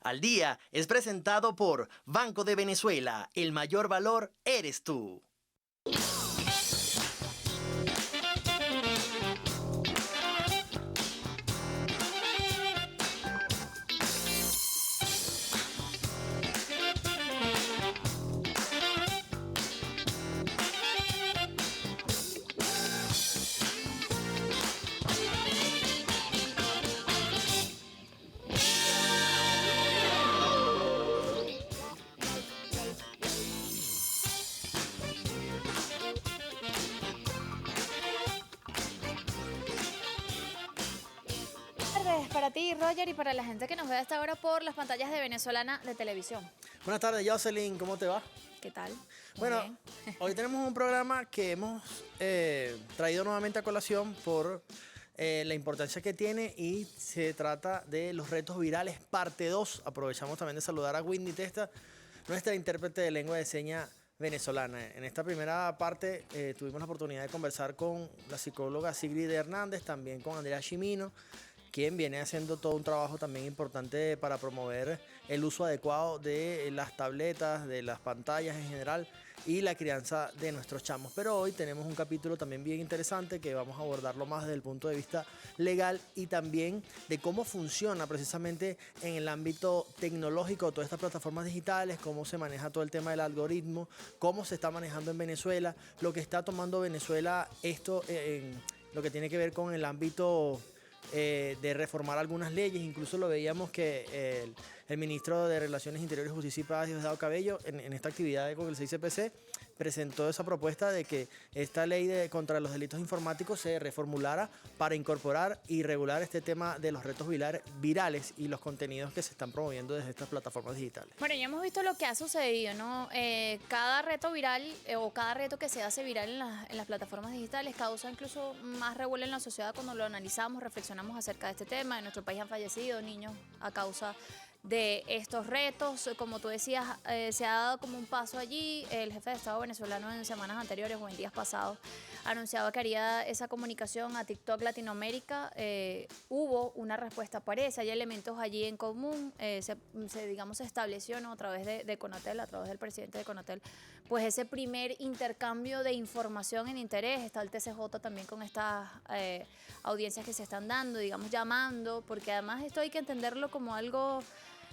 al Día es presentado por Banco de Venezuela. El mayor valor eres tú. Tardes para ti, Roger, y para la gente que nos ve a esta hora por las pantallas de Venezolana de Televisión. Buenas tardes, Jocelyn, ¿cómo te va? ¿Qué tal? Muy Bueno, bien. hoy tenemos un programa que hemos traído nuevamente a colación por la importancia que tiene, y se trata de los retos virales parte 2. Aprovechamos también de saludar a Winnie Testa, nuestra intérprete de lengua de señas venezolana. En esta primera parte tuvimos la oportunidad de conversar con la psicóloga Sigrid Hernández, también con Andrea Chimino, quien viene haciendo todo un trabajo también importante para promover el uso adecuado de las tabletas, de las pantallas en general y la crianza de nuestros chamos. Pero hoy tenemos un capítulo también bien interesante que vamos a abordarlo más desde el punto de vista legal y también de cómo funciona precisamente en el ámbito tecnológico todas estas plataformas digitales, cómo se maneja todo el tema del algoritmo, cómo se está manejando en Venezuela, lo que está tomando Venezuela esto en lo que tiene que ver con el ámbito de reformar algunas leyes. Incluso lo veíamos que el ministro de Relaciones Interiores, Justicia y Paz, Diosdado Cabello, en esta actividad con el CICPC, presentó esa propuesta de que esta ley contra los delitos informáticos se reformulara para incorporar y regular este tema de los retos virales y los contenidos que se están promoviendo desde estas plataformas digitales. Bueno, ya hemos visto lo que ha sucedido, ¿no? Cada reto viral o cada reto que se hace viral en las plataformas digitales causa incluso más revuelo en la sociedad cuando lo analizamos, reflexionamos acerca de este tema. En nuestro país han fallecido niños a causa de estos retos. Como tú decías, se ha dado como un paso allí. El jefe de Estado venezolano en semanas anteriores o en días pasados anunciaba que haría esa comunicación a TikTok Latinoamérica. Hubo una respuesta, parece, hay elementos allí en común. Se estableció, ¿no?, a través de Conatel, a través del presidente de Conatel, pues ese primer intercambio de información en interés. Está el TCJ también con estas audiencias que se están dando, digamos, llamando, porque además esto hay que entenderlo como algo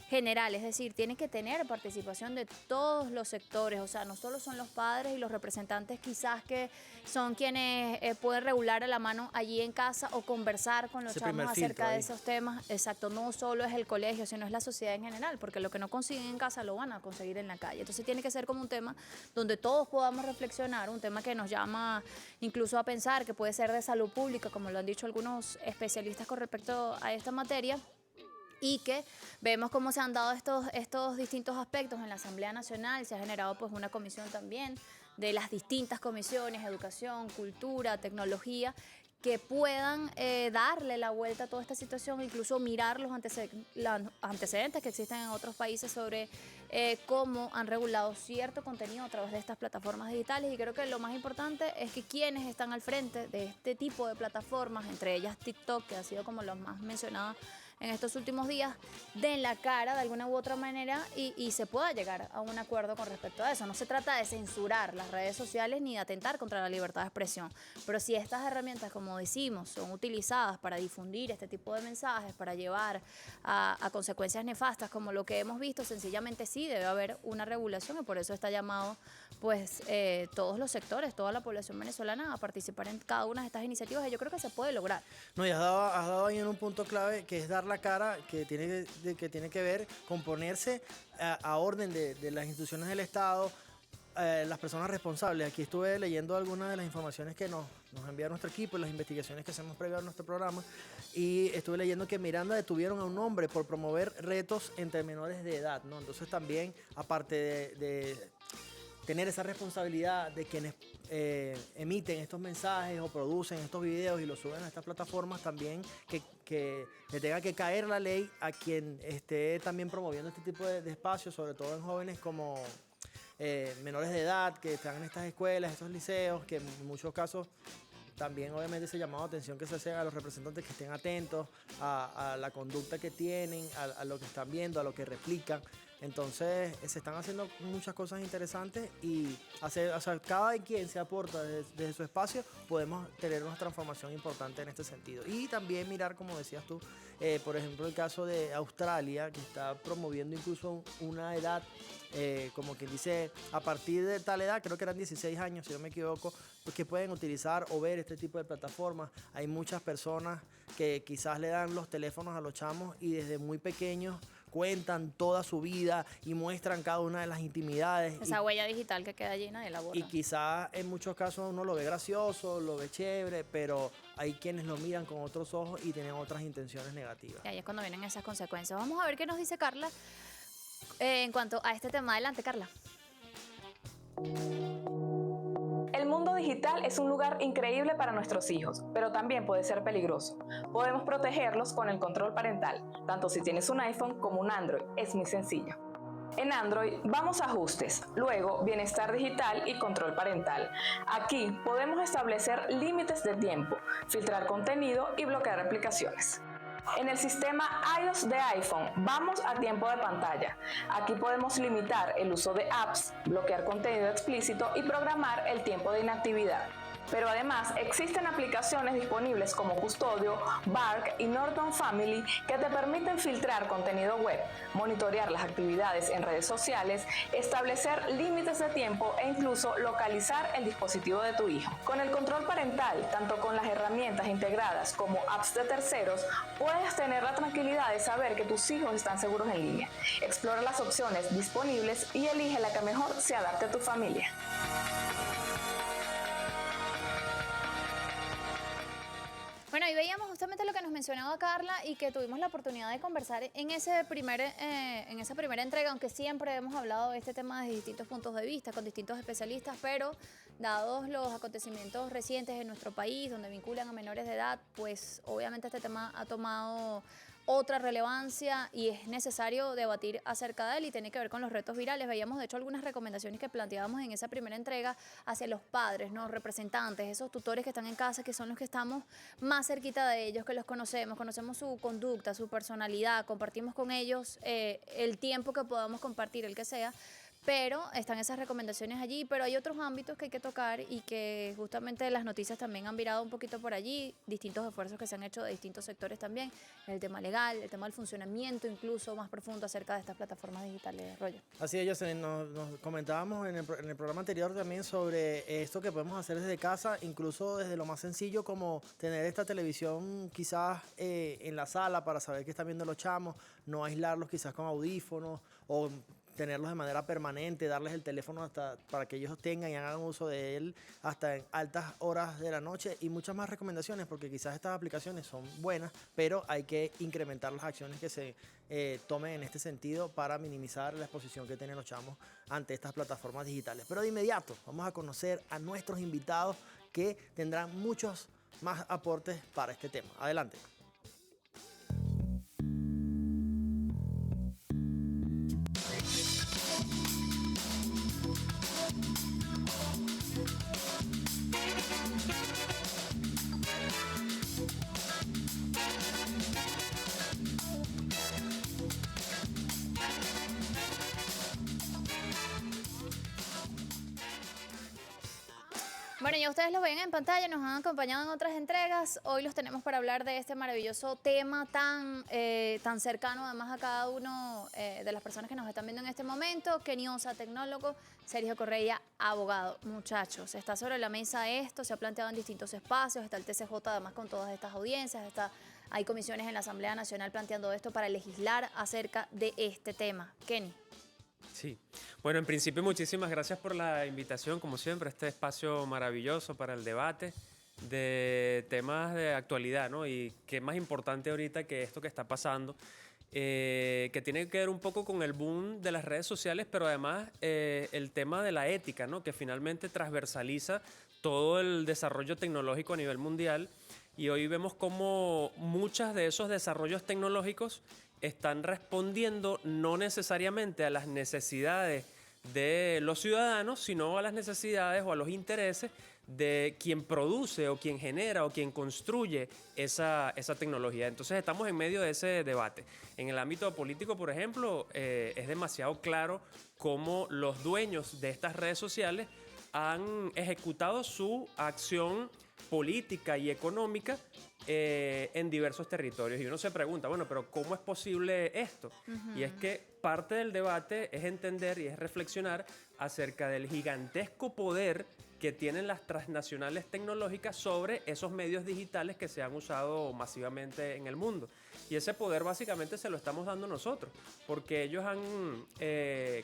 general, es decir, tiene que tener participación de todos los sectores. O sea, no solo son los padres y los representantes quizás que son quienes pueden regular a la mano allí en casa o conversar con los chamos acerca de esos temas. Exacto, no solo es el colegio, sino es la sociedad en general, porque lo que no consiguen en casa lo van a conseguir en la calle. Entonces tiene que ser como un tema donde todos podamos reflexionar, un tema que nos llama incluso a pensar, que puede ser de salud pública, como lo han dicho algunos especialistas con respecto a esta materia. Y que vemos cómo se han dado estos distintos aspectos en la Asamblea Nacional. Se ha generado pues una comisión también de las distintas comisiones, educación, cultura, tecnología, que puedan darle la vuelta a toda esta situación, incluso mirar los antecedentes que existen en otros países sobre cómo han regulado cierto contenido a través de estas plataformas digitales. Y creo que lo más importante es que quienes están al frente de este tipo de plataformas, entre ellas TikTok, que ha sido como lo más mencionado en estos últimos días, den la cara de alguna u otra manera y se pueda llegar a un acuerdo con respecto a eso. No se trata de censurar las redes sociales ni de atentar contra la libertad de expresión, pero si estas herramientas, como decimos, son utilizadas para difundir este tipo de mensajes, para llevar a consecuencias nefastas como lo que hemos visto, sencillamente sí debe haber una regulación, y por eso está llamado pues todos los sectores, toda la población venezolana a participar en cada una de estas iniciativas, y yo creo que se puede lograr. No, y has dado ahí en un punto clave, que es dar la cara, que tiene que ver con ponerse a orden de las instituciones del Estado, las personas responsables. Aquí estuve leyendo algunas de las informaciones que nos envía nuestro equipo, las investigaciones que hacemos previo a nuestro programa, y estuve leyendo que en Miranda detuvieron a un hombre por promover retos entre menores de edad, ¿no? Entonces también, aparte de tener esa responsabilidad de quienes emiten estos mensajes o producen estos videos y los suben a estas plataformas, también que le tenga que caer la ley a quien esté también promoviendo este tipo de espacios, sobre todo en jóvenes como menores de edad que están en estas escuelas, estos liceos, que en muchos casos también obviamente ese llamado de atención que se hace a los representantes que estén atentos a la conducta que tienen, a lo que están viendo, a lo que replican. Entonces se están haciendo muchas cosas interesantes y cada quien se aporta desde su espacio, podemos tener una transformación importante en este sentido. Y también mirar, como decías tú, por ejemplo, el caso de Australia, que está promoviendo incluso una edad, como quien dice, a partir de tal edad, creo que eran 16 años, si no me equivoco, pues que pueden utilizar o ver este tipo de plataformas. Hay muchas personas que quizás le dan los teléfonos a los chamos y desde muy pequeños cuentan toda su vida y muestran cada una de las intimidades. Esa huella digital que queda allí nadie la borra. Y quizás en muchos casos uno lo ve gracioso, lo ve chévere, pero hay quienes lo miran con otros ojos y tienen otras intenciones negativas. Y ahí es cuando vienen esas consecuencias. Vamos a ver qué nos dice Carla en cuanto a este tema. Adelante, Carla. El mundo digital es un lugar increíble para nuestros hijos, pero también puede ser peligroso. Podemos protegerlos con el control parental, tanto si tienes un iPhone como un Android. Es muy sencillo. En Android vamos a ajustes, luego bienestar digital y control parental. Aquí podemos establecer límites de tiempo, filtrar contenido y bloquear aplicaciones. En el sistema iOS de iPhone vamos a tiempo de pantalla. Aquí podemos limitar el uso de apps, bloquear contenido explícito y programar el tiempo de inactividad. Pero además existen aplicaciones disponibles como Custodio, Bark y Norton Family que te permiten filtrar contenido web, monitorear las actividades en redes sociales, establecer límites de tiempo e incluso localizar el dispositivo de tu hijo. Con el control parental, tanto con las herramientas integradas como apps de terceros, puedes tener la tranquilidad de saber que tus hijos están seguros en línea. Explora las opciones disponibles y elige la que mejor se adapte a tu familia. Bueno, ahí veíamos justamente lo que nos mencionaba Carla y que tuvimos la oportunidad de conversar en esa primera entrega, aunque siempre hemos hablado de este tema desde distintos puntos de vista, con distintos especialistas, pero dados los acontecimientos recientes en nuestro país, donde vinculan a menores de edad, pues obviamente este tema ha tomado otra relevancia y es necesario debatir acerca de él y tiene que ver con los retos virales. Veíamos de hecho algunas recomendaciones que planteábamos en esa primera entrega hacia los padres, ¿no? Representantes, esos tutores que están en casa, que son los que estamos más cerquita de ellos, que los conocemos su conducta, su personalidad, compartimos con ellos el tiempo que podamos compartir, el que sea. Pero están esas recomendaciones allí, pero hay otros ámbitos que hay que tocar y que justamente las noticias también han virado un poquito por allí, distintos esfuerzos que se han hecho de distintos sectores también, el tema legal, el tema del funcionamiento incluso más profundo acerca de estas plataformas digitales, Roger. Así es, Jocelyn, nos comentábamos en el programa anterior también sobre esto que podemos hacer desde casa, incluso desde lo más sencillo como tener esta televisión quizás en la sala para saber qué están viendo los chamos, no aislarlos quizás con audífonos o tenerlos de manera permanente, darles el teléfono hasta para que ellos tengan y hagan uso de él hasta en altas horas de la noche y muchas más recomendaciones porque quizás estas aplicaciones son buenas, pero hay que incrementar las acciones que se tomen en este sentido para minimizar la exposición que tienen los chamos ante estas plataformas digitales. Pero de inmediato vamos a conocer a nuestros invitados que tendrán muchos más aportes para este tema. Adelante. Bueno, ya ustedes lo ven en pantalla, nos han acompañado en otras entregas. Hoy los tenemos para hablar de este maravilloso tema tan cercano además a cada uno de las personas que nos están viendo en este momento. Kenny Osa, tecnólogo, Sergio Correia, abogado. Muchachos, está sobre la mesa esto, se ha planteado en distintos espacios, está el TCJ además con todas estas audiencias, hay comisiones en la Asamblea Nacional planteando esto para legislar acerca de este tema. Kenny. Sí, bueno, en principio muchísimas gracias por la invitación, como siempre, este espacio maravilloso para el debate de temas de actualidad, ¿no? Y qué más importante ahorita que esto que está pasando, que tiene que ver un poco con el boom de las redes sociales, pero además el tema de la ética, ¿no? Que finalmente transversaliza todo el desarrollo tecnológico a nivel mundial y hoy vemos cómo muchos de esos desarrollos tecnológicos están respondiendo no necesariamente a las necesidades de los ciudadanos, sino a las necesidades o a los intereses de quien produce o quien genera o quien construye esa tecnología. Entonces estamos en medio de ese debate. En el ámbito político, por ejemplo, es demasiado claro cómo los dueños de estas redes sociales han ejecutado su acción política y económica en diversos territorios. Y uno se pregunta, bueno, pero ¿cómo es posible esto? Y es que parte del debate es entender y es reflexionar acerca del gigantesco poder que tienen las transnacionales tecnológicas sobre esos medios digitales que se han usado masivamente en el mundo. Y ese poder básicamente se lo estamos dando nosotros, porque ellos han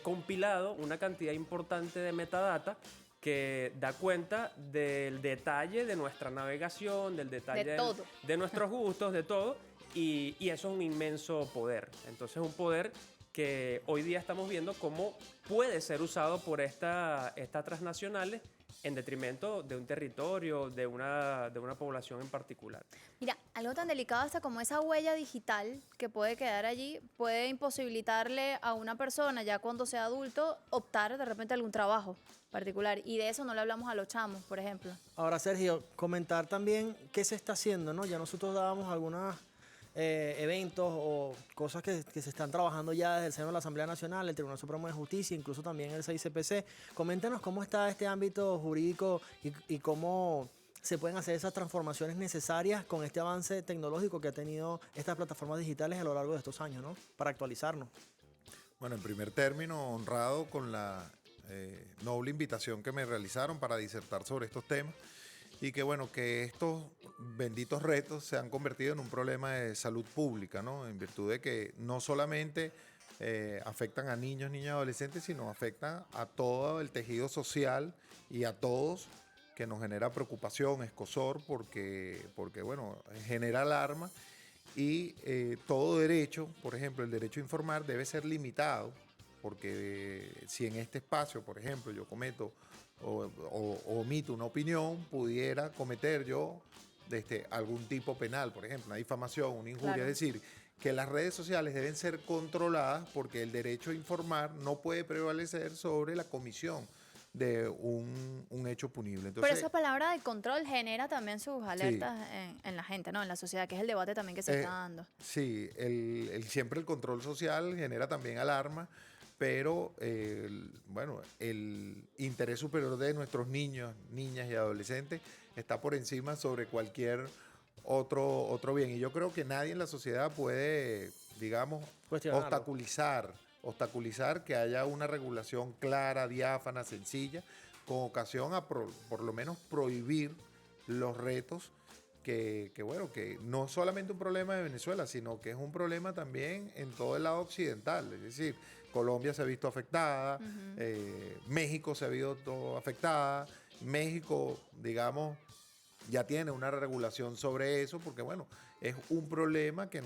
compilado una cantidad importante de metadata que da cuenta del detalle de nuestra navegación, del detalle de nuestros gustos, de todo, y eso es un inmenso poder. Entonces, un poder que hoy día estamos viendo cómo puede ser usado por estas transnacionales en detrimento de un territorio, de una población en particular. Mira, algo tan delicado hasta como esa huella digital que puede quedar allí, puede imposibilitarle a una persona, ya cuando sea adulto, optar de repente a algún trabajo particular. Y de eso no le hablamos a los chamos, por ejemplo. Ahora, Sergio, comentar también qué se está haciendo, ¿no? Ya nosotros dábamos algunos eventos o cosas que se están trabajando ya desde el seno de la Asamblea Nacional, el Tribunal Supremo de Justicia, incluso también el 6CPC. Coméntanos cómo está este ámbito jurídico y cómo se pueden hacer esas transformaciones necesarias con este avance tecnológico que ha tenido estas plataformas digitales a lo largo de estos años, ¿no? Para actualizarnos. Bueno, en primer término, honrado con la noble invitación que me realizaron para disertar sobre estos temas y que bueno, que estos benditos retos se han convertido en un problema de salud pública, ¿no? En virtud de que no solamente afectan a niños, niñas y adolescentes, sino afectan a todo el tejido social y a todos, que nos genera preocupación, escozor, porque bueno, genera alarma y todo derecho, por ejemplo, el derecho a informar debe ser limitado, porque si en este espacio, por ejemplo, yo cometo o omito una opinión, pudiera cometer yo algún tipo penal, por ejemplo, una difamación, una injuria. Claro. Es decir, que las redes sociales deben ser controladas porque el derecho a informar no puede prevalecer sobre la comisión de un hecho punible. Entonces, Pero esa palabra de control genera también sus alertas en la gente, ¿no? En la sociedad, que es el debate también que se está dando. Sí, siempre el control social genera también alarma, pero bueno, el interés superior de nuestros niños, niñas y adolescentes está por encima sobre cualquier otro bien. Y yo creo que nadie en la sociedad puede, digamos, obstaculizar que haya una regulación clara, diáfana, sencilla, con ocasión a por lo menos prohibir los retos que bueno, que no es solamente un problema de Venezuela, sino que es un problema también en todo el lado occidental. Es decir, Colombia se ha visto afectada, México se ha visto afectada, México, digamos, ya tiene una regulación sobre eso, porque bueno, es un problema que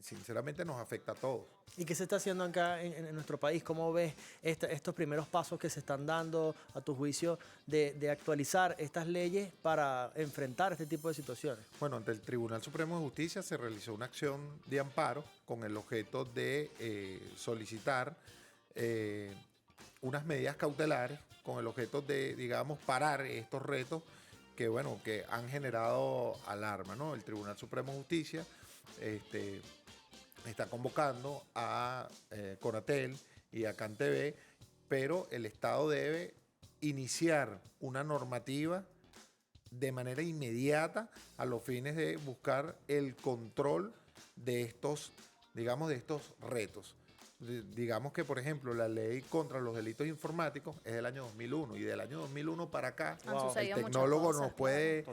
sinceramente nos afecta a todos. ¿Y qué se está haciendo acá en nuestro país? ¿Cómo ves estos primeros pasos que se están dando, a tu juicio, de actualizar estas leyes para enfrentar este tipo de situaciones? Bueno, ante el Tribunal Supremo de Justicia se realizó una acción de amparo con el objeto de solicitar unas medidas cautelares con el objeto de, digamos, parar estos retos que, bueno, que han generado alarma, ¿no? El Tribunal Supremo de Justicia está convocando a Conatel y a CanTV, pero el Estado debe iniciar una normativa de manera inmediata a los fines de buscar el control de estos, digamos, de estos retos. Digamos que, por ejemplo, la ley contra los delitos informáticos es del año 2001 y del año 2001 para acá, el tecnólogo nos puede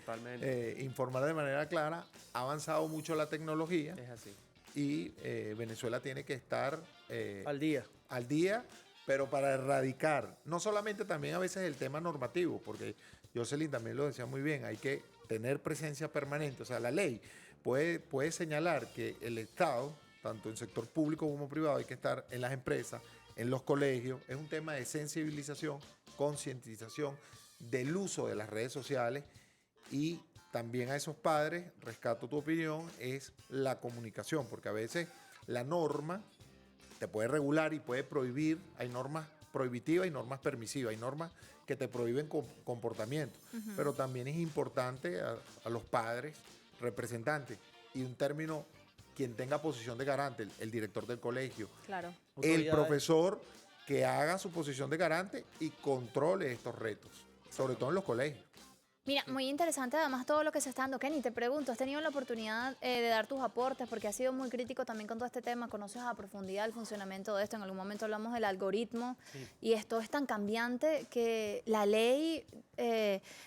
informar de manera clara, ha avanzado mucho la tecnología. Es así. Y Venezuela tiene que estar Al día, pero para erradicar, no solamente también a veces el tema normativo, porque Jocelyn también lo decía muy bien, hay que tener presencia permanente. O sea, la ley puede señalar que el Estado, tanto en sector público como privado, hay que estar en las empresas, en los colegios. Es un tema de sensibilización, concientización del uso de las redes sociales y también a esos padres, rescato tu opinión, es la comunicación, porque a veces la norma te puede regular y puede prohibir, hay normas prohibitivas y normas permisivas. Hay normas que te prohíben comportamiento. Pero también es importante a los padres, representantes, y un término, quien tenga posición de garante, el director del colegio, Claro. el profesor que haga su posición de garante y controle estos retos, sobre todo en los colegios. Mira, muy interesante además todo lo que se está dando. Kenny, te pregunto, ¿has tenido la oportunidad de dar tus aportes? Porque has sido muy crítico también con todo este tema, conoces a profundidad el funcionamiento de esto. En algún momento hablamos del algoritmo y esto es tan cambiante que la ley,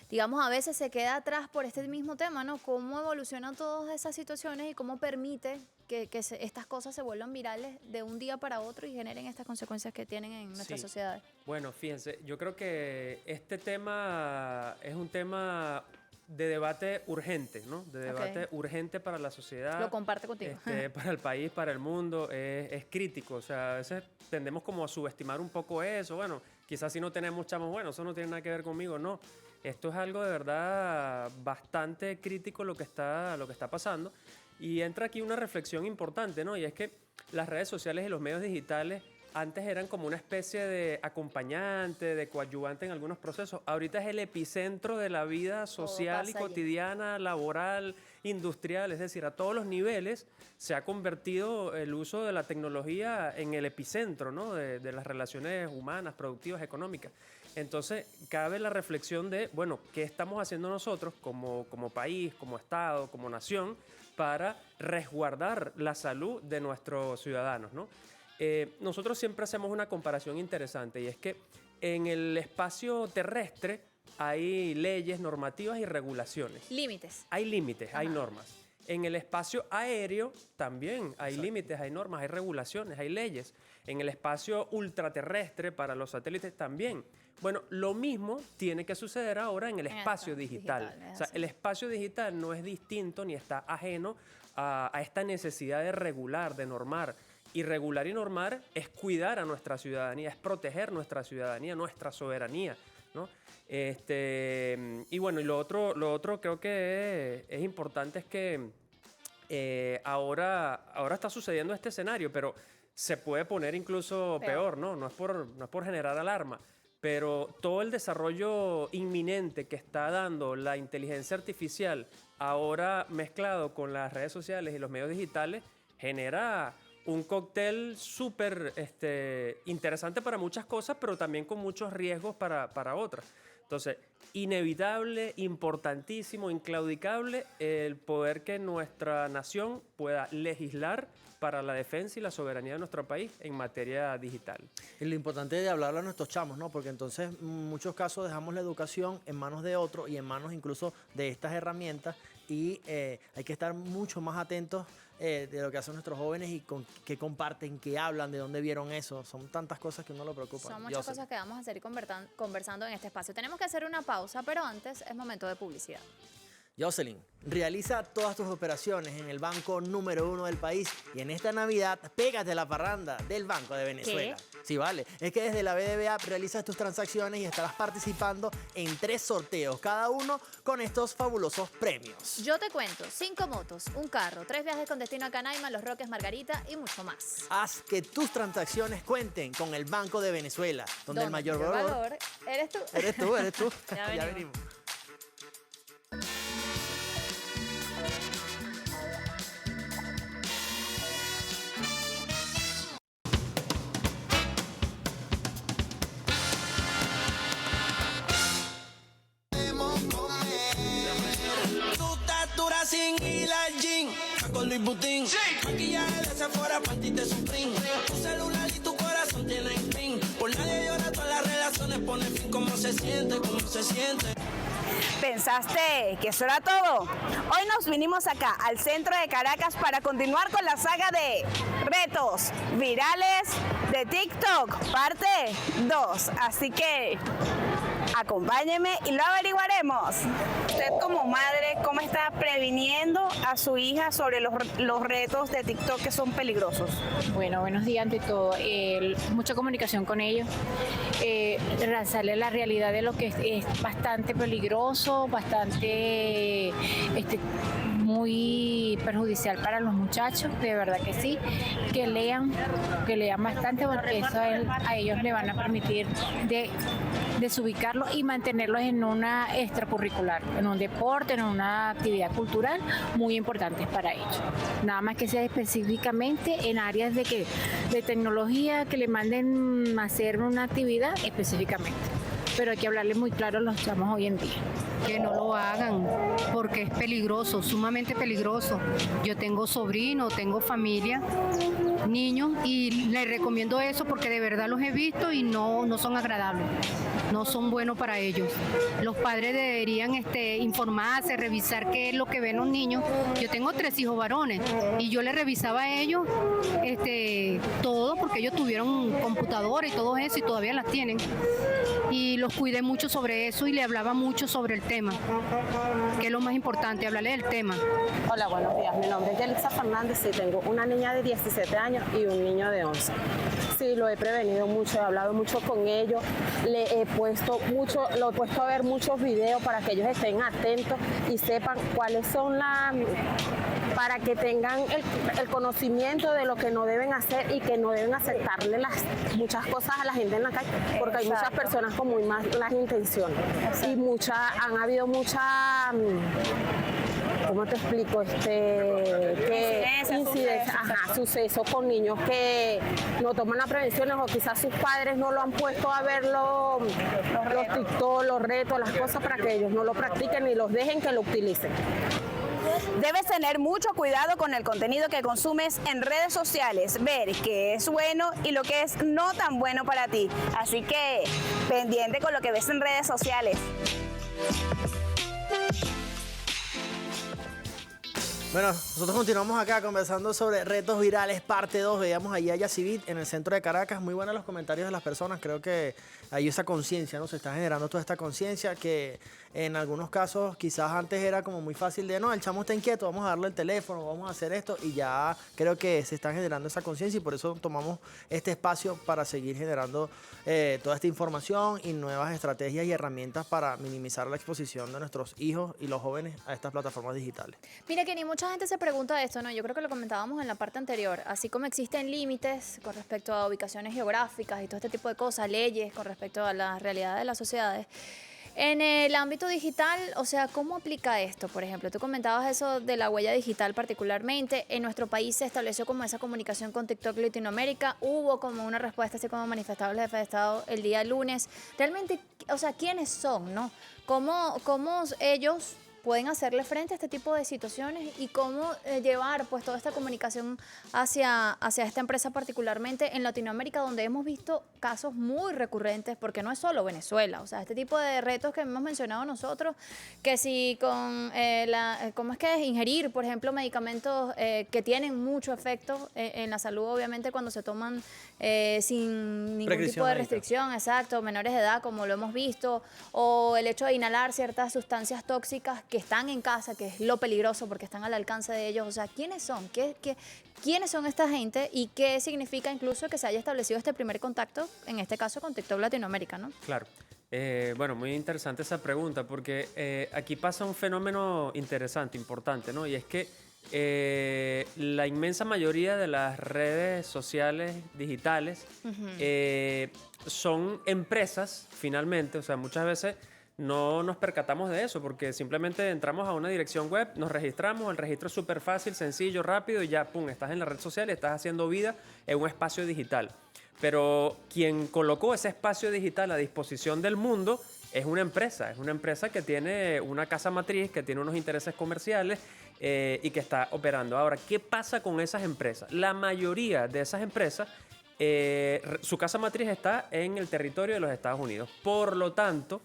digamos, a veces se queda atrás por este mismo tema, ¿no? ¿Cómo evolucionan todas esas situaciones y cómo permite que estas cosas se vuelvan virales de un día para otro y generen estas consecuencias que tienen en nuestra sociedad? Bueno, fíjense, yo creo que este tema es un tema de debate urgente, ¿no? De debate urgente para la sociedad. Lo comparte contigo. Para el país, para el mundo, es crítico. O sea, a veces tendemos como a subestimar un poco eso. Bueno, quizás si no tenemos chamos, bueno, eso no tiene nada que ver conmigo. No, esto es algo de verdad bastante crítico lo que está pasando. Y entra aquí una reflexión importante, ¿no? Y es que las redes sociales y los medios digitales antes eran como una especie de acompañante, de coadyuvante en algunos procesos. Ahorita es el epicentro de la vida social y cotidiana, laboral, industrial. Es decir, a todos los niveles se ha convertido el uso de la tecnología en el epicentro, ¿no? de las relaciones humanas, productivas, económicas. Entonces, cabe la reflexión de, bueno, ¿qué estamos haciendo nosotros como país, como Estado, como nación, para resguardar la salud de nuestros ciudadanos, ¿no? Nosotros siempre hacemos una comparación interesante y es que en el espacio terrestre hay leyes, normativas y regulaciones. Límites. Hay límites, hay normas. En el espacio aéreo también hay límites, hay normas, hay regulaciones, hay leyes. En el espacio ultraterrestre para los satélites también. Bueno, lo mismo tiene que suceder ahora en el espacio digital. O sea, el espacio digital no es distinto ni está ajeno a esta necesidad de regular, de normar. Y regular y normar es cuidar a nuestra ciudadanía, es proteger nuestra ciudadanía, nuestra soberanía, ¿no? Y bueno, y lo otro creo que es importante es que ahora está sucediendo este escenario, pero se puede poner incluso peor, ¿no? No es por generar alarma, pero todo el desarrollo inminente que está dando la inteligencia artificial ahora mezclado con las redes sociales y los medios digitales genera un cóctel súper interesante para muchas cosas, pero también con muchos riesgos para otras. Entonces, inevitable, importantísimo, inclaudicable el poder que nuestra nación pueda legislar para la defensa y la soberanía de nuestro país en materia digital. Y lo importante es de hablarle a nuestros chamos, ¿no? Porque entonces en muchos casos dejamos la educación en manos de otros y en manos incluso de estas herramientas y hay que estar mucho más atentos de lo que hacen nuestros jóvenes y con qué comparten, qué hablan, de dónde vieron eso. Son tantas cosas que uno lo preocupa. Son muchas cosas que vamos a seguir conversando en este espacio. Tenemos que hacer una pausa, pero antes es momento de publicidad. Jocelyn, realiza todas tus operaciones en el banco número 1 del país y en esta Navidad pégate la parranda del Banco de Venezuela. ¿Qué? Sí, vale. Es que desde la BBVA realizas tus transacciones y estarás participando en 3 sorteos, cada uno con estos fabulosos premios. Yo te cuento, 5 motos, un carro, 3 viajes con destino a Canaima, Los Roques, Margarita y mucho más. Haz que tus transacciones cuenten con el Banco de Venezuela, donde el mayor valor eres tú. Eres tú. Ya venimos. Sin ir al gym, con Luis Butín. Maquillaje de Sephora, panty de Supreme. Tu celular y tu corazón tienen pin. Por nadie llora, todas las relaciones ponen fin. ¿Cómo se siente? ¿Cómo se siente? ¿Pensaste que eso era todo? Hoy nos vinimos acá, al centro de Caracas, para continuar con la saga de retos virales de TikTok, parte 2. Así que Acompáñeme y lo averiguaremos. Usted como madre, ¿cómo está previniendo a su hija sobre los retos de TikTok que son peligrosos? Bueno, buenos días ante todo. Mucha comunicación con ellos, lanzarle la realidad de lo que es bastante peligroso, bastante muy perjudicial para los muchachos, de verdad que sí, que lean bastante, porque eso a ellos le van a permitir desubicarlos y mantenerlos en una extracurricular, en un deporte, en una actividad cultural muy importante para ellos. Nada más que sea específicamente en áreas de tecnología, que le manden a hacer una actividad específicamente. Pero hay que hablarle muy claro a los chamos hoy en día. Que no lo hagan, porque es peligroso, sumamente peligroso. Yo tengo sobrinos, tengo familia, niños, y les recomiendo eso porque de verdad los he visto y no son agradables, no son buenos para ellos. Los padres deberían informarse, revisar qué es lo que ven los niños. Yo tengo 3 hijos varones y yo les revisaba a ellos todo, porque ellos tuvieron computadora y todo eso y todavía las tienen. Y los cuidé mucho sobre eso y le hablaba mucho sobre el tema, que es lo más importante, hablarle del tema. Hola, buenos días. Mi nombre es Yelitza Fernández y tengo una niña de 17 años y un niño de 11. Sí, lo he prevenido mucho, he hablado mucho con ellos, lo he puesto a ver muchos videos para que ellos estén atentos y sepan cuáles son para que tengan el conocimiento de lo que no deben hacer y que no deben aceptarle muchas cosas a la gente en la calle, porque hay muchas personas con muy malas intenciones. Y han habido muchas, ¿cómo te explico? Sucesos con niños que no toman las prevenciones, o quizás sus padres no lo han puesto a ver los TikTok, los retos, las cosas, para que ellos no lo practiquen y los dejen que lo utilicen. Debes tener mucho cuidado con el contenido que consumes en redes sociales, ver qué es bueno y lo que es no tan bueno para ti. Así que, pendiente con lo que ves en redes sociales. Bueno, nosotros continuamos acá conversando sobre retos virales, parte 2. Veíamos ahí a Yacivit en el centro de Caracas. Muy buenos los comentarios de las personas. Creo que hay esa conciencia, ¿no? Se está generando toda esta conciencia que en algunos casos quizás antes era como muy fácil de, no, el chamo está inquieto, vamos a darle el teléfono, vamos a hacer esto. Y ya creo que se está generando esa conciencia y por eso tomamos este espacio para seguir generando toda esta información y nuevas estrategias y herramientas para minimizar la exposición de nuestros hijos y los jóvenes a estas plataformas digitales. Mira, Kenny, mucha gente se pregunta esto, ¿no? Yo creo que lo comentábamos en la parte anterior. Así como existen límites con respecto a ubicaciones geográficas y todo este tipo de cosas, leyes con respecto a la realidad de las sociedades, en el ámbito digital, o sea, ¿cómo aplica esto? Por ejemplo, tú comentabas eso de la huella digital particularmente. En nuestro país se estableció como esa comunicación con TikTok Latinoamérica. Hubo como una respuesta, así como manifestaba el jefe de Estado el día lunes. Realmente, o sea, ¿quiénes son, no? ¿Cómo ellos pueden hacerle frente a este tipo de situaciones y cómo llevar pues toda esta comunicación hacia esta empresa, particularmente en Latinoamérica, donde hemos visto casos muy recurrentes, porque no es solo Venezuela, o sea, este tipo de retos que hemos mencionado nosotros, que si con ¿cómo es que es? Ingerir, por ejemplo, medicamentos que tienen mucho efecto en la salud, obviamente, cuando se toman sin ningún tipo de restricción, exacto, menores de edad, como lo hemos visto, o el hecho de inhalar ciertas sustancias tóxicas que están en casa, que es lo peligroso porque están al alcance de ellos. O sea, ¿quiénes son? ¿Quiénes son esta gente y qué significa incluso que se haya establecido este primer contacto, en este caso con TikTok Latinoamérica, ¿no? Claro. Bueno, muy interesante esa pregunta porque aquí pasa un fenómeno interesante, importante, ¿no? Y es que la inmensa mayoría de las redes sociales digitales son empresas, finalmente. O sea, muchas veces no nos percatamos de eso porque simplemente entramos a una dirección web, nos registramos, el registro es súper fácil, sencillo, rápido y ya, pum, estás en la red social y estás haciendo vida en un espacio digital. Pero quien colocó ese espacio digital a disposición del mundo es una empresa que tiene una casa matriz, que tiene unos intereses comerciales y que está operando. Ahora, ¿qué pasa con esas empresas? La mayoría de esas empresas, su casa matriz está en el territorio de los Estados Unidos. Por lo tanto,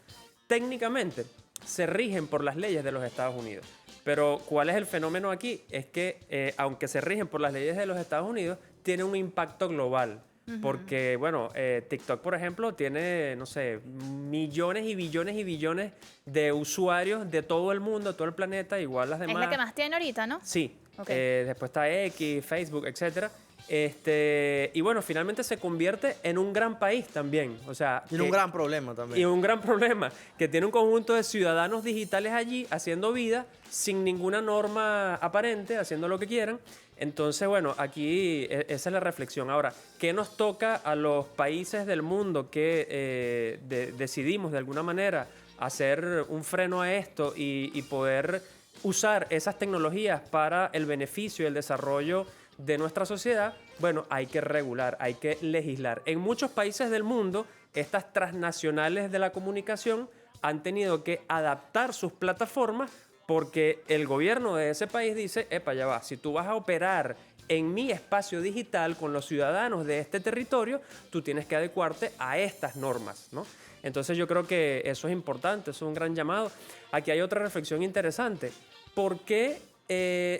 técnicamente se rigen por las leyes de los Estados Unidos. Pero ¿cuál es el fenómeno aquí? Es que aunque se rigen por las leyes de los Estados Unidos, tiene un impacto global. Porque, bueno, TikTok, por ejemplo, tiene, no sé, millones y billones y billones de usuarios de todo el mundo, de todo el planeta, igual las demás. Es la que más tiene ahorita, ¿no? Sí. Ok. Después está X, Facebook, etcétera. Y bueno, finalmente se convierte en un gran país también. O sea, Tiene un gran problema también. y un gran problema, que tiene un conjunto de ciudadanos digitales allí haciendo vida sin ninguna norma aparente, haciendo lo que quieran. Entonces, bueno, aquí esa es la reflexión. Ahora, ¿qué nos toca a los países del mundo que decidimos de alguna manera hacer un freno a esto y poder usar esas tecnologías para el beneficio y el desarrollo de nuestra sociedad? Bueno, hay que regular, hay que legislar. En muchos países del mundo, estas transnacionales de la comunicación han tenido que adaptar sus plataformas porque el gobierno de ese país dice, epa, ya va, si tú vas a operar en mi espacio digital con los ciudadanos de este territorio, tú tienes que adecuarte a estas normas, ¿no? Entonces yo creo que eso es importante, eso es un gran llamado. Aquí hay otra reflexión interesante. ¿Por qué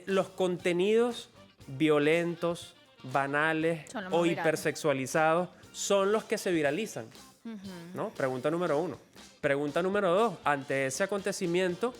los contenidos violentos, banales Son los más o virales. hipersexualizados son los que se viralizan? ¿No? Pregunta número 1. Pregunta número 2. Ante ese acontecimiento,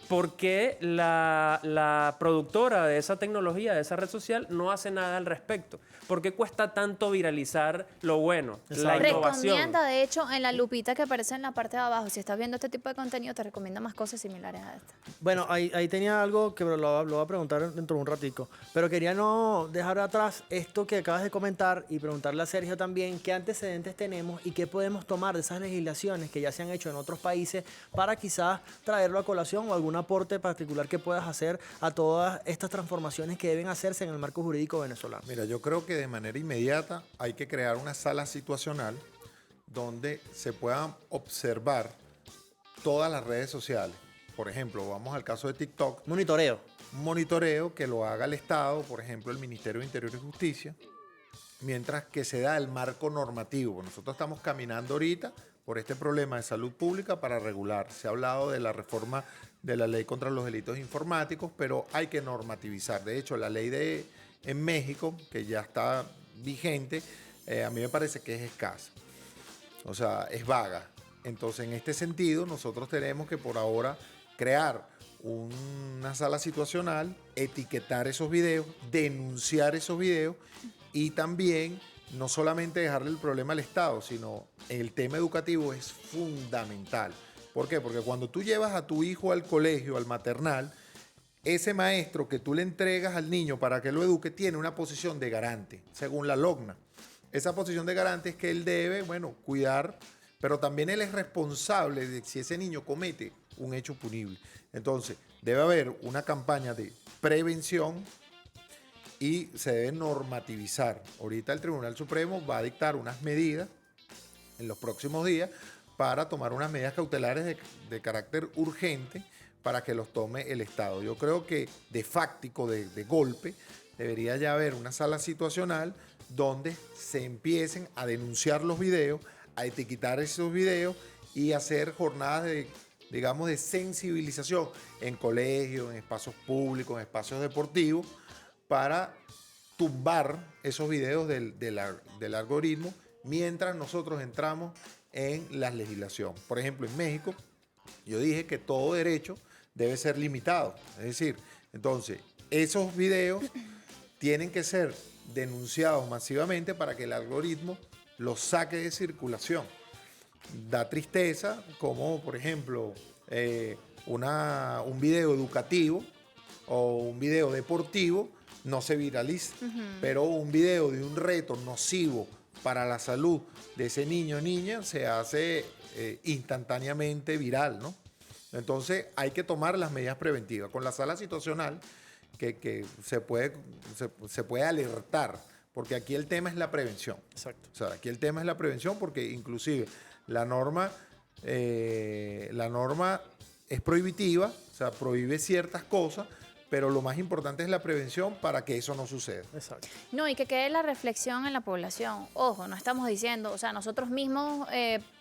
¿por qué la productora de esa tecnología, de esa red social, no hace nada al respecto? ¿Por qué cuesta tanto viralizar lo bueno, la innovación? Recomienda, de hecho, en la lupita que aparece en la parte de abajo, si estás viendo este tipo de contenido, te recomienda más cosas similares a esta. Bueno, ahí tenía algo que lo voy a preguntar dentro de un ratico, pero quería no dejar atrás esto que acabas de comentar y preguntarle a Sergio también qué antecedentes tenemos y qué podemos tomar de esas legislaciones que ya se han hecho en otros países para quizás traerlo a colación o algún aporte particular que puedas hacer a todas estas transformaciones que deben hacerse en el marco jurídico venezolano. Mira, yo creo que de manera inmediata hay que crear una sala situacional donde se puedan observar todas las redes sociales. Por ejemplo, vamos al caso de TikTok. Monitoreo. Un monitoreo que lo haga el Estado, por ejemplo, el Ministerio de Interior y Justicia, mientras que se da el marco normativo. Nosotros estamos caminando ahorita por este problema de salud pública para regular. Se ha hablado de la reforma de la ley contra los delitos informáticos, pero hay que normativizar. De hecho, la ley en México, que ya está vigente, a mí me parece que es escasa. O sea, es vaga. Entonces, en este sentido, nosotros tenemos que por ahora crear una sala situacional, etiquetar esos videos, denunciar esos videos y también no solamente dejarle el problema al Estado, sino el tema educativo es fundamental. ¿Por qué? Porque cuando tú llevas a tu hijo al colegio, al maternal, ese maestro que tú le entregas al niño para que lo eduque tiene una posición de garante, según la LOGNA. Esa posición de garante es que él debe, bueno, cuidar, pero también él es responsable de si ese niño comete un hecho punible. Entonces, debe haber una campaña de prevención y se debe normativizar. Ahorita el Tribunal Supremo va a dictar unas medidas en los próximos días para tomar unas medidas cautelares de carácter urgente para que los tome el Estado. Yo creo que de fáctico, de golpe, debería ya haber una sala situacional donde se empiecen a denunciar los videos, a etiquetar esos videos y hacer jornadas de, digamos, de sensibilización en colegios, en espacios públicos, en espacios deportivos, para tumbar esos videos del algoritmo mientras nosotros entramos en la legislación. Por ejemplo, en México, yo dije que todo derecho debe ser limitado. Es decir, entonces, esos videos tienen que ser denunciados masivamente para que el algoritmo los saque de circulación. Da tristeza como, por ejemplo, un video educativo o un video deportivo no se viraliza, pero un video de un reto nocivo para la salud de ese niño o niña se hace instantáneamente viral, ¿no? Entonces hay que tomar las medidas preventivas. Con la sala situacional que se puede alertar, porque aquí el tema es la prevención. Exacto. O sea, aquí el tema es la prevención porque inclusive la norma es prohibitiva, o sea, prohíbe ciertas cosas, pero lo más importante es la prevención para que eso no suceda. Exacto. No, y que quede la reflexión en la población. Ojo, no estamos diciendo, o sea, nosotros mismos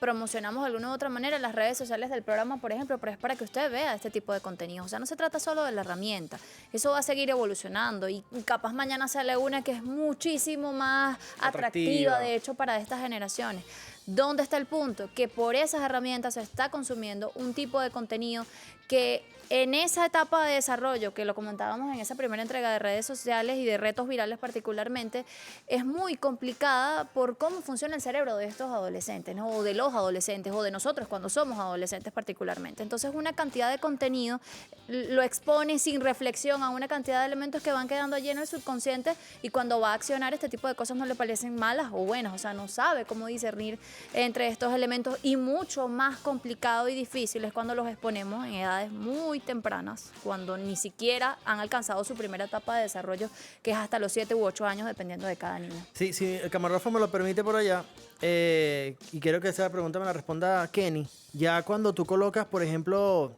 promocionamos de alguna u otra manera las redes sociales del programa, por ejemplo, pero es para que usted vea este tipo de contenido. O sea, no se trata solo de la herramienta. Eso va a seguir evolucionando y capaz mañana sale una que es muchísimo más atractiva, de hecho, para estas generaciones. ¿Dónde está el punto? Que por esas herramientas se está consumiendo un tipo de contenido que en esa etapa de desarrollo, que lo comentábamos en esa primera entrega de redes sociales y de retos virales particularmente, es muy complicada por cómo funciona el cerebro de estos adolescentes, ¿no? O de los adolescentes, o de nosotros cuando somos adolescentes particularmente. Entonces una cantidad de contenido lo expone sin reflexión a una cantidad de elementos que van quedando allí en el subconsciente, y cuando va a accionar este tipo de cosas no le parecen malas o buenas, o sea, no sabe cómo discernir entre estos elementos, y mucho más complicado y difícil es cuando los exponemos en edades muy tempranas, cuando ni siquiera han alcanzado su primera etapa de desarrollo, que es hasta los 7 u 8 años, dependiendo de cada niño. Sí, si el camarógrafo me lo permite por allá, y quiero que esa pregunta me la responda Kenny. Ya cuando tú colocas, por ejemplo,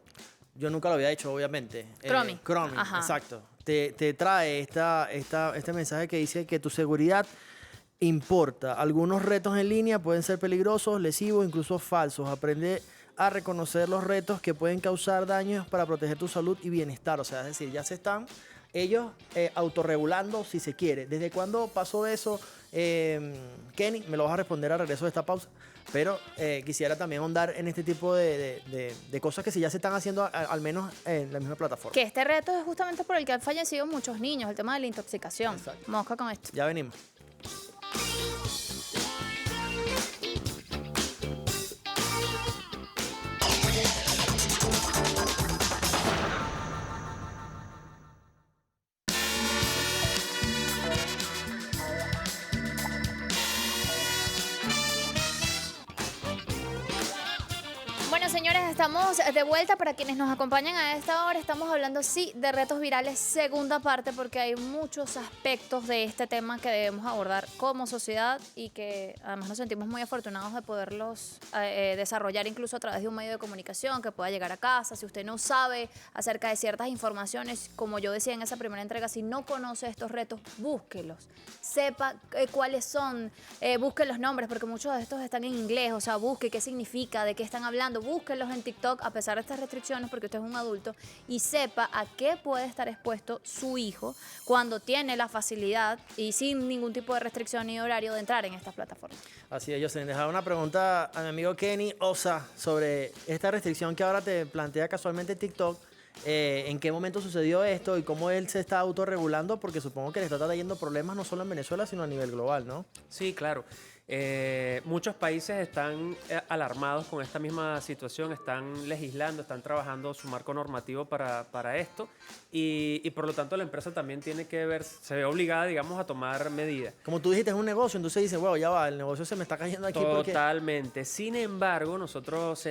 yo nunca lo había hecho, obviamente. Chromie. Chromie, Ajá. exacto. Te trae este mensaje que dice que tu seguridad importa. Algunos retos en línea pueden ser peligrosos, lesivos, incluso falsos. Aprende a reconocer los retos que pueden causar daños para proteger tu salud y bienestar. O sea, es decir, ya se están ellos autorregulando, si se quiere. ¿Desde cuándo pasó eso? Kenny, me lo vas a responder al regreso de esta pausa, pero quisiera también ahondar en este tipo de cosas que sí ya se están haciendo, al menos en la misma plataforma. Que este reto es justamente por el que han fallecido muchos niños, el tema de la intoxicación. Exacto. Mosca con esto. Ya venimos. Bueno, señores, estamos de vuelta. Para quienes nos acompañan a esta hora, estamos hablando, sí, de retos virales, segunda parte, porque hay muchos aspectos de este tema que debemos abordar como sociedad y que además nos sentimos muy afortunados de poderlos desarrollar incluso a través de un medio de comunicación que pueda llegar a casa. Si usted no sabe acerca de ciertas informaciones, como yo decía en esa primera entrega, si no conoce estos retos, búsquelos. Sepa cuáles son, busque los nombres, porque muchos de estos están en inglés, o sea, busque qué significa, de qué están hablando, búsquenlos en TikTok a pesar de estas restricciones, porque usted es un adulto, y sepa a qué puede estar expuesto su hijo cuando tiene la facilidad y sin ningún tipo de restricción ni horario de entrar en estas plataformas. Así es, Jocelyn. Dejaba una pregunta a mi amigo Kenny Osa sobre esta restricción que ahora te plantea casualmente TikTok. ¿En qué momento sucedió esto y cómo él se está autorregulando? Porque supongo que le está trayendo problemas no solo en Venezuela, sino a nivel global, ¿no? Sí, claro. Muchos países están alarmados con esta misma situación, están legislando, están trabajando su marco normativo para esto y por lo tanto la empresa también tiene que ver, se ve obligada, digamos, a tomar medidas. Como tú dijiste, es un negocio, entonces dice, wow, ya va, el negocio se me está cayendo aquí. Totalmente. Sin embargo, nosotros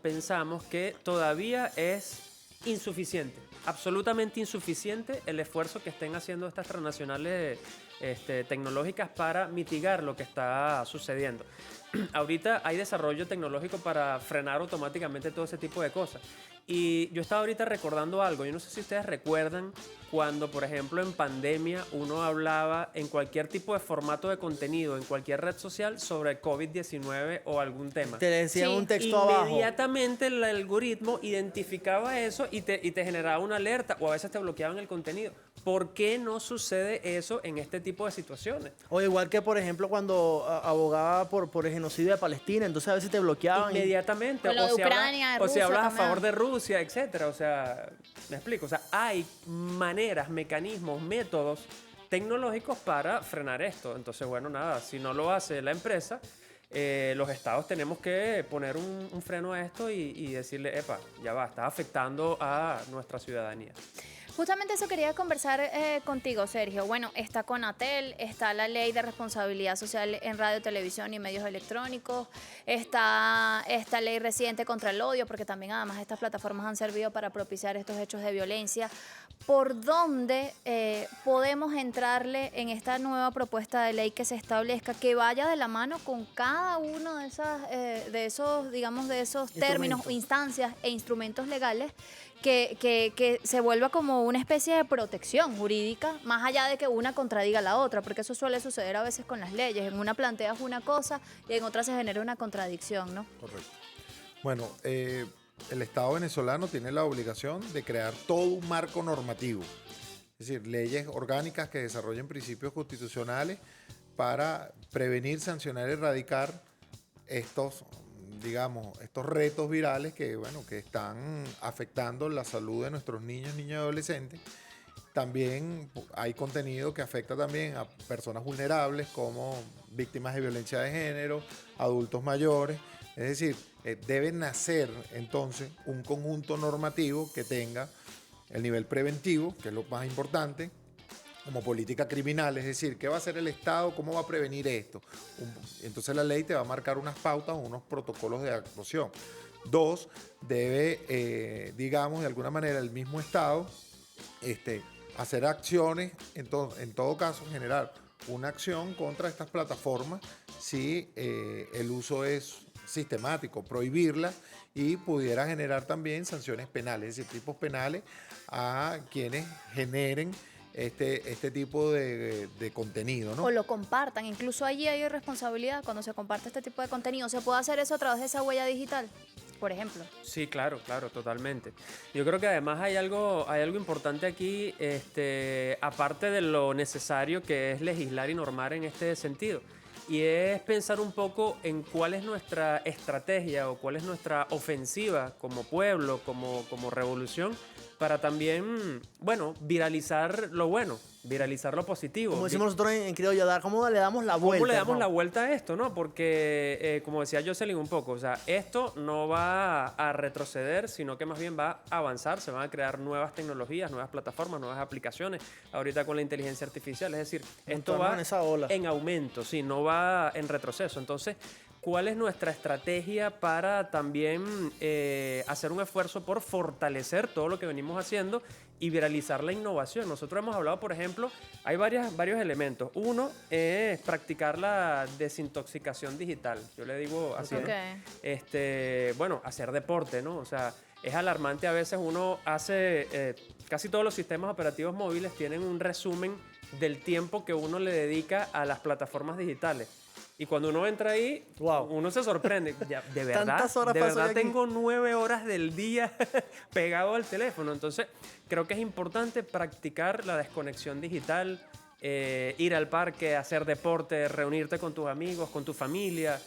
pensamos que todavía es insuficiente, absolutamente insuficiente el esfuerzo que estén haciendo estas transnacionales tecnológicas para mitigar lo que está sucediendo. Ahorita hay desarrollo tecnológico para frenar automáticamente todo ese tipo de cosas. Y yo estaba ahorita recordando algo, yo no sé si ustedes recuerdan cuando, por ejemplo, en pandemia uno hablaba en cualquier tipo de formato de contenido, en cualquier red social, sobre COVID-19 o algún tema. Te decía un texto abajo. Inmediatamente el algoritmo identificaba eso y te generaba una alerta, o a veces te bloqueaban el contenido. ¿Por qué no sucede eso en este tipo de situaciones? O igual que, por ejemplo, cuando abogaba por el genocidio de Palestina, entonces a veces te bloqueaban. Inmediatamente. Con lo de Ucrania, o si hablas a también. favor de Rusia, etcétera. O sea, me explico. O sea, hay maneras, mecanismos, métodos tecnológicos para frenar esto. Entonces, bueno, nada, si no lo hace la empresa, los estados tenemos que poner un freno a esto y decirle, epa, ya va, está afectando a nuestra ciudadanía. Justamente eso quería conversar contigo, Sergio. Bueno, está Conatel, está la Ley de Responsabilidad Social en Radio, Televisión y Medios Electrónicos, está esta ley reciente contra el odio, porque también además estas plataformas han servido para propiciar estos hechos de violencia. ¿por dónde podemos entrarle en esta nueva propuesta de ley que se establezca, que vaya de la mano con cada uno de esos, digamos, de esos términos, instancias e instrumentos legales, que se vuelva como una especie de protección jurídica, más allá de que una contradiga a la otra, porque eso suele suceder a veces con las leyes. En una planteas una cosa y en otra se genera una contradicción, ¿no? Correcto. Bueno, el Estado venezolano tiene la obligación de crear todo un marco normativo, es decir, leyes orgánicas que desarrollen principios constitucionales para prevenir, sancionar y erradicar estos, digamos, estos retos virales que, bueno, que están afectando la salud de nuestros niños, niñas y adolescentes. También hay contenido que afecta también a personas vulnerables como víctimas de violencia de género, adultos mayores. Es decir, debe nacer entonces un conjunto normativo que tenga el nivel preventivo, que es lo más importante, como política criminal, es decir, ¿qué va a hacer el Estado? ¿Cómo va a prevenir esto? Entonces la ley te va a marcar unas pautas o unos protocolos de actuación. 2, debe, digamos, de alguna manera el mismo Estado hacer acciones, en todo caso generar una acción contra estas plataformas si el uso es sistemático, prohibirlas, y pudiera generar también sanciones penales, es decir, tipos penales a quienes generen este tipo de contenido, ¿no? O lo compartan, incluso allí hay responsabilidad cuando se comparte este tipo de contenido. ¿Se puede hacer eso a través de esa huella digital, por ejemplo? Sí, claro, totalmente. Yo creo que además hay algo importante aquí, aparte de lo necesario que es legislar y normar en este sentido. Y es pensar un poco en cuál es nuestra estrategia o cuál es nuestra ofensiva como pueblo, como revolución, para también, bueno, viralizar lo bueno, viralizar lo positivo. Como decimos nosotros en criollo, ¿cómo le damos la vuelta? ¿Cómo le damos ¿no? la vuelta a esto, no? Porque, como decía Jocelyn un poco, o sea, esto no va a retroceder, sino que más bien va a avanzar, se van a crear nuevas tecnologías, nuevas plataformas, nuevas aplicaciones, ahora con la inteligencia artificial, es decir, esto va en aumento, sí, no va en retroceso. Entonces, ¿cuál es nuestra estrategia para también hacer un esfuerzo por fortalecer todo lo que venimos haciendo y viralizar la innovación? Nosotros hemos hablado, por ejemplo, hay varios elementos. Uno es practicar la desintoxicación digital. Yo le digo así, ¿no? Bueno, hacer deporte, ¿no? O sea, es alarmante a veces uno hace, casi todos los sistemas operativos móviles tienen un resumen del tiempo que uno le dedica a las plataformas digitales. Y cuando uno entra ahí, uno se sorprende. Ya, de verdad tengo 9 horas del día pegado al teléfono. Entonces, creo que es importante practicar la desconexión digital, ir al parque, hacer deporte, reunirte con tus amigos, con tu familia,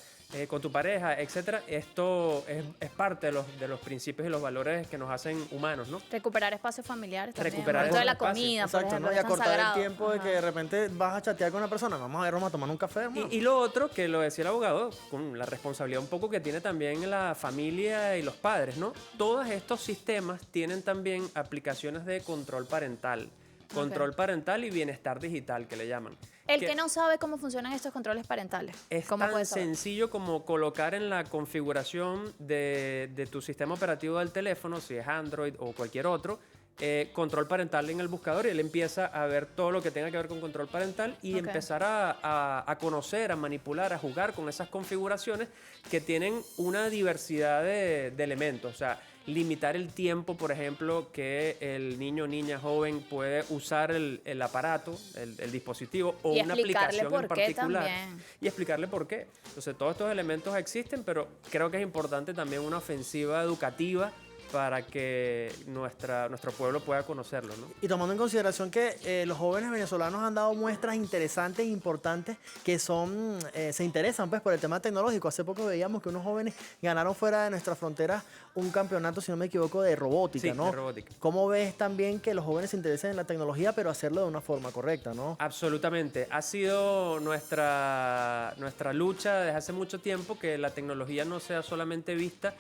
con tu pareja, etcétera. Esto es parte de los principios y los valores que nos hacen humanos, ¿no? Recuperar espacios familiares también. Recuperar el de la comida, por ejemplo, ¿no? Y acortar el tiempo de que de repente vas a chatear con una persona. Vamos a tomar un café, hermano. Y lo otro, que lo decía el abogado, con la responsabilidad un poco que tiene también la familia y los padres, ¿no? Todos estos sistemas tienen también aplicaciones de control parental. Control parental y bienestar digital, que le llaman. El que no sabe cómo funcionan estos controles parentales. Es tan sencillo como colocar en la configuración de tu sistema operativo del teléfono, si es Android o cualquier otro, control parental en el buscador, y él empieza a ver todo lo que tenga que ver con control parental y empezar a conocer, a manipular, a jugar con esas configuraciones que tienen una diversidad de elementos. O sea, limitar el tiempo, por ejemplo, que el niño, niña, joven puede usar el aparato, el dispositivo o una aplicación en particular. Y explicarle por qué. Entonces, todos estos elementos existen, pero creo que es importante también una ofensiva educativa para que nuestro pueblo pueda conocerlo, ¿no? Y tomando en consideración que los jóvenes venezolanos han dado muestras interesantes e importantes que se interesan pues por el tema tecnológico. Hace poco veíamos que unos jóvenes ganaron fuera de nuestras fronteras un campeonato, si no me equivoco, de robótica, sí, ¿no? De robótica. ¿Cómo ves también que los jóvenes se interesen en la tecnología, pero hacerlo de una forma correcta, ¿no? Absolutamente. Ha sido nuestra lucha desde hace mucho tiempo que la tecnología no sea solamente vista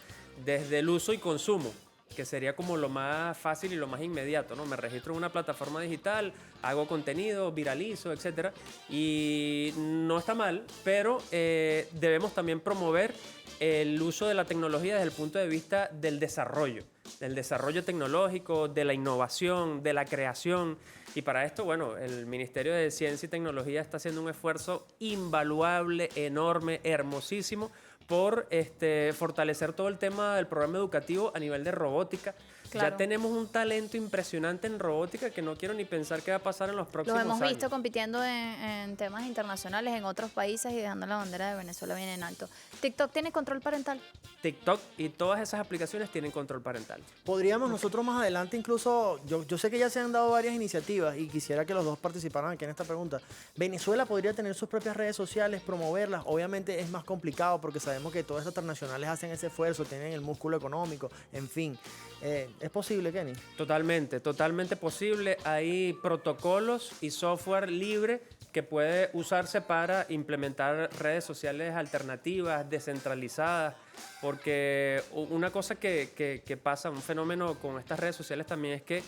desde el uso y consumo, que sería como lo más fácil y lo más inmediato, ¿no? Me registro en una plataforma digital, hago contenido, viralizo, etcétera, y no está mal, pero debemos también promover el uso de la tecnología desde el punto de vista del desarrollo. del desarrollo tecnológico, de la innovación, de la creación. Y para esto, bueno, el Ministerio de Ciencia y Tecnología está haciendo un esfuerzo invaluable, enorme, hermosísimo, por fortalecer todo el tema del programa educativo a nivel de robótica. Claro. Ya tenemos un talento impresionante en robótica que no quiero ni pensar qué va a pasar en los próximos Los años. hemos visto compitiendo en temas internacionales en otros países y dejando la bandera de Venezuela bien en alto. ¿TikTok tiene control parental? TikTok y todas esas aplicaciones tienen control parental. Podríamos nosotros más adelante incluso, yo sé que ya se han dado varias iniciativas y quisiera que los dos participaran aquí en esta pregunta. Venezuela podría tener sus propias redes sociales, promoverlas. Obviamente es más complicado porque sabemos que todas estas transnacionales hacen ese esfuerzo, tienen el músculo económico, en fin. ¿Es posible, Kenny? Totalmente, totalmente posible. Hay protocolos y software libre que puede usarse para implementar redes sociales alternativas, descentralizadas, porque una cosa que pasa, un fenómeno con estas redes sociales también es que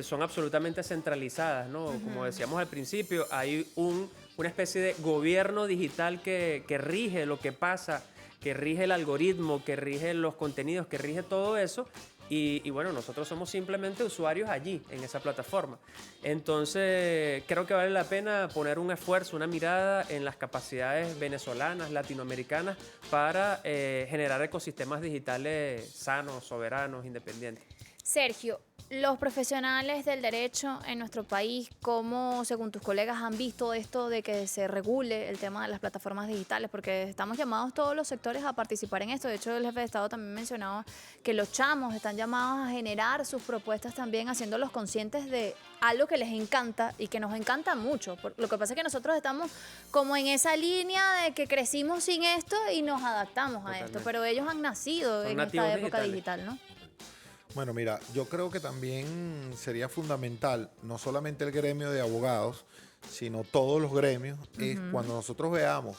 son absolutamente centralizadas, ¿no? Como decíamos al principio, hay una especie de gobierno digital que rige lo que pasa, que rige el algoritmo, que rige los contenidos, que rige todo eso. Y bueno, nosotros somos simplemente usuarios allí, en esa plataforma. Entonces, creo que vale la pena poner un esfuerzo, una mirada en las capacidades venezolanas, latinoamericanas, para generar ecosistemas digitales sanos, soberanos, independientes. Sergio, los profesionales del derecho en nuestro país, ¿cómo, según tus colegas, han visto esto de que se regule el tema de las plataformas digitales? Porque estamos llamados todos los sectores a participar en esto. De hecho, el jefe de Estado también mencionaba que los chamos están llamados a generar sus propuestas también, haciéndolos conscientes de algo que les encanta y que nos encanta mucho. Lo que pasa es que nosotros estamos como en esa línea de que crecimos sin esto y nos adaptamos a esto, pero ellos han nacido en esta época digital, ¿no? Bueno, mira, yo creo que también sería fundamental, no solamente el gremio de abogados, sino todos los gremios, es cuando nosotros veamos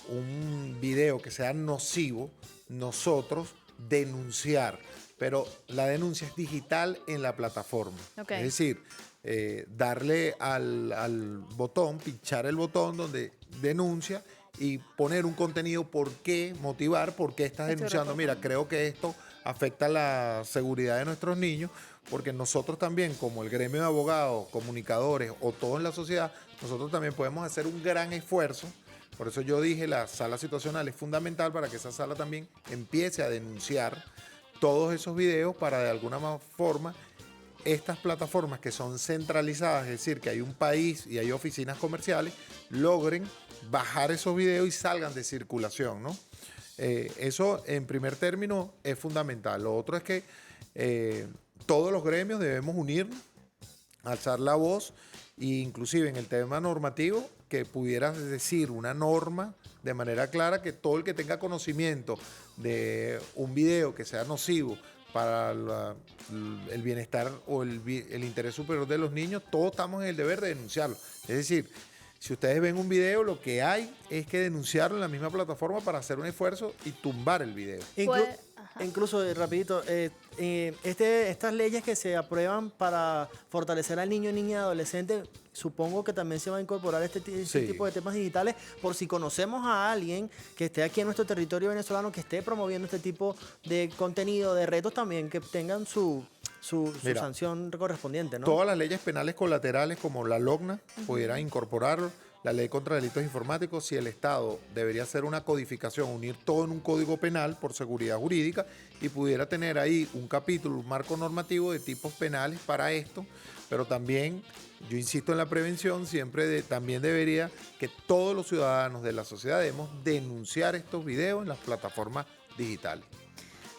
un video que sea nocivo, nosotros denunciar, pero la denuncia es digital en la plataforma. Okay. Es decir, darle al botón, pinchar el botón donde denuncia y poner un contenido, por qué, motivar, por qué estás denunciando. Mira, creo que esto afecta la seguridad de nuestros niños, porque nosotros también, como el gremio de abogados, comunicadores o todos en la sociedad, nosotros también podemos hacer un gran esfuerzo. Por eso yo dije, la sala situacional es fundamental para que esa sala también empiece a denunciar todos esos videos para de alguna forma estas plataformas que son centralizadas, es decir, que hay un país y hay oficinas comerciales, logren bajar esos videos y salgan de circulación, ¿no? Eso en primer término es fundamental. Lo otro es que todos los gremios debemos unirnos, alzar la voz e inclusive en el tema normativo que pudieras decir una norma de manera clara que todo el que tenga conocimiento de un video que sea nocivo para el bienestar o el interés superior de los niños, todos estamos en el deber de denunciarlo. Es decir, si ustedes ven un video, lo que hay es que denunciarlo en la misma plataforma para hacer un esfuerzo y tumbar el video. Incluso, rapidito, estas leyes que se aprueban para fortalecer al niño, niña y adolescente, supongo que también se va a incorporar este tipo de temas digitales, por si conocemos a alguien que esté aquí en nuestro territorio venezolano, que esté promoviendo este tipo de contenido, de retos también, que tengan su sanción correspondiente, ¿no? Todas las leyes penales colaterales como la LOGNA pudieran incorporarlo, la ley contra delitos informáticos, si el Estado debería hacer una codificación, unir todo en un código penal por seguridad jurídica y pudiera tener ahí un capítulo, un marco normativo de tipos penales para esto, pero también, yo insisto en la prevención, siempre también debería que todos los ciudadanos de la sociedad debemos denunciar estos videos en las plataformas digitales.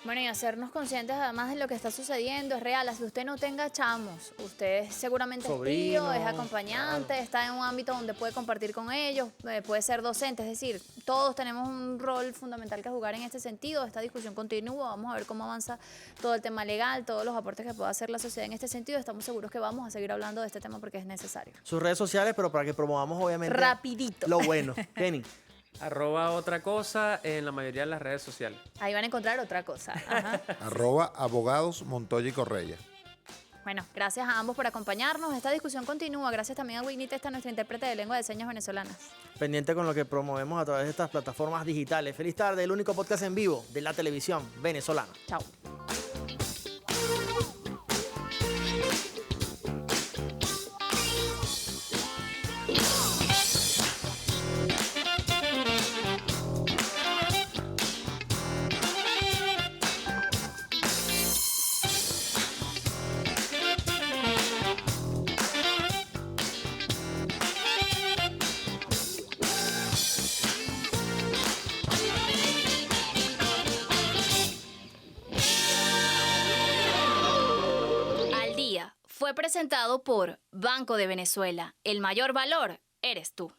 Bueno, y hacernos conscientes además de lo que está sucediendo, es real. Si usted no tenga chamos, usted seguramente Sobrino, es tío, es acompañante, está en un ámbito donde puede compartir con ellos, puede ser docente, es decir, todos tenemos un rol fundamental que jugar en este sentido. Esta discusión continúa, vamos a ver cómo avanza todo el tema legal, todos los aportes que pueda hacer la sociedad en este sentido. Estamos seguros que vamos a seguir hablando de este tema porque es necesario. Sus redes sociales, pero para que promovamos obviamente rapidito lo bueno. Kenny. @otra cosa en la mayoría de las redes sociales. Ahí van a encontrar otra cosa. Ajá. @abogados Montoya y Correia. Bueno, gracias a ambos por acompañarnos. Esta discusión continúa. Gracias también a Whitney Testa, nuestra intérprete de lengua de señas venezolanas. Pendiente con lo que promovemos a través de estas plataformas digitales. Feliz tarde, el único podcast en vivo de la televisión venezolana. Chao. fue presentado por Banco de Venezuela. El mayor valor eres tú.